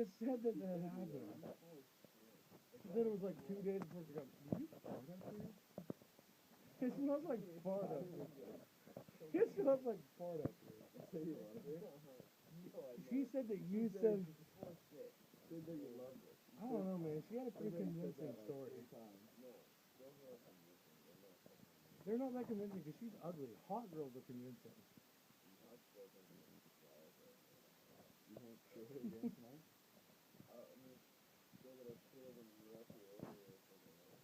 just said that that happened. She said it was like 2 days before she got. Did you fart up here? It smells like fart up here. It smells like fart up here. She said that you said. Said that you loved it. I don't know, man. She had a pretty convincing story. They're not that convincing because she's ugly. Hot girls are convincing. You think she'll hit again tonight?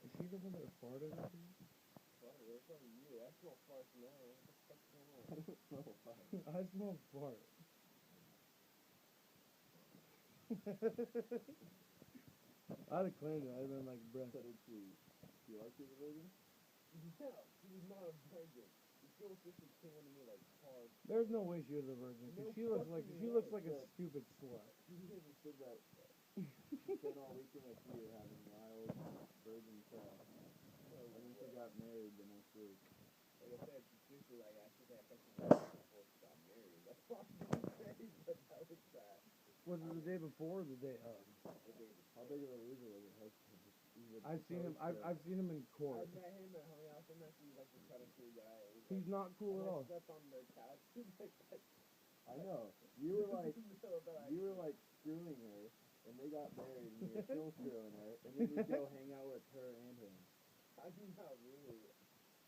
Is she the one that farted up here? I smell farts now. What the fuck's going on? I don't smell farts. I smell fart. I'd have claimed it. I'd have been like, bruh. So did she like you as a virgin? No, she was not a virgin. The girl sister came into me like hard. There's no way she was a virgin. No she looks like a way. stupid slut. She even said that. She spent all weekend with you having wild virgin sex. And then she got married the next week. Like I said, she's seriously like, I think I texted her before she got married. That's all I can say, but that was that. Was it the day before or the day of? The day before. How big of a loser was it? I've seen him. I've seen him in court. I met him at hung out with him. He's like this kind of cool guy. He's not cool at all. I slept on their couch. I know. You were like screwing her, and they got married, and you were still screwing her, and then you go hang out with her and him. I mean, not really.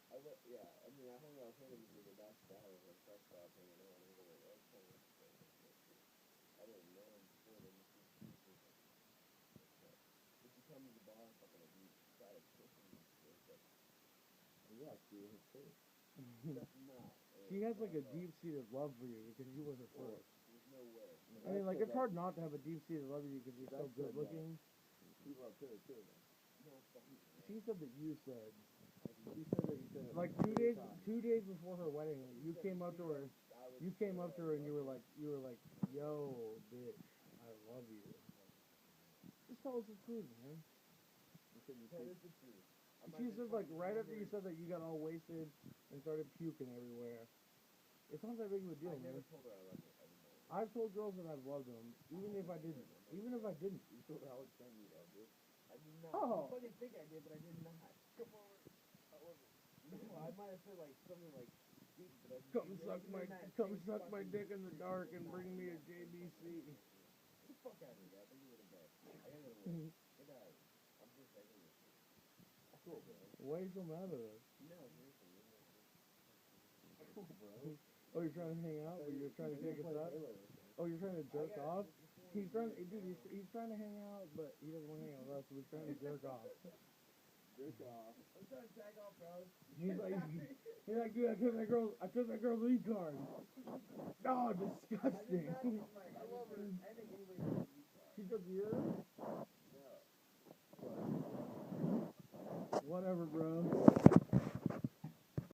I hung out with him and we were back to that. I was like, that's stop hanging out. And we were like, okay. I didn't know him before then. If you come to the bar and fucking abuse, try to kiss him and shit, but yeah, she was his face. That's not. She has like a deep-seated love for you because you were her first. There's no way. I mean, like, it's hard not to have a deep-seated love for you because you're so good-looking. She loved her too, though. She said that you said. She said that you said it. Like 2 days before her wedding, you came up to her. You came up to her and you were like, yo, bitch, I love you. Just tell us the truth, man. That is the truth. She said, like, right after you said that you got all wasted and started puking everywhere. It's not that big of a deal, man. I never told her I loved her. I've told girls that I've loved them, even if I didn't. Even if I didn't. You told Alex that you loved her. I did not. Oh. I fucking think I did, but I did not. Come on. No, I might have said like something like, dude, but I Come suck my dick in the dark and bring me a JBC. Get the fuck out of here, guys. I think you're the best. I gotta go to work. Get out of here. I'm just saying this shit. Cool, bro. Why are you so mad at us? No, seriously. Cool, bro. Oh, you're trying to hang out, but you're trying to take us out? Oh, you're trying to jerk off? He's trying to hang out, but he doesn't want to hang out with us, so he's trying to jerk off. Jerk off. I'm trying to tag off, bro. He's like, dude, I took that girl's lead card. Oh, disgusting. I love her. I think anybody. She took yours? No. Whatever, bro.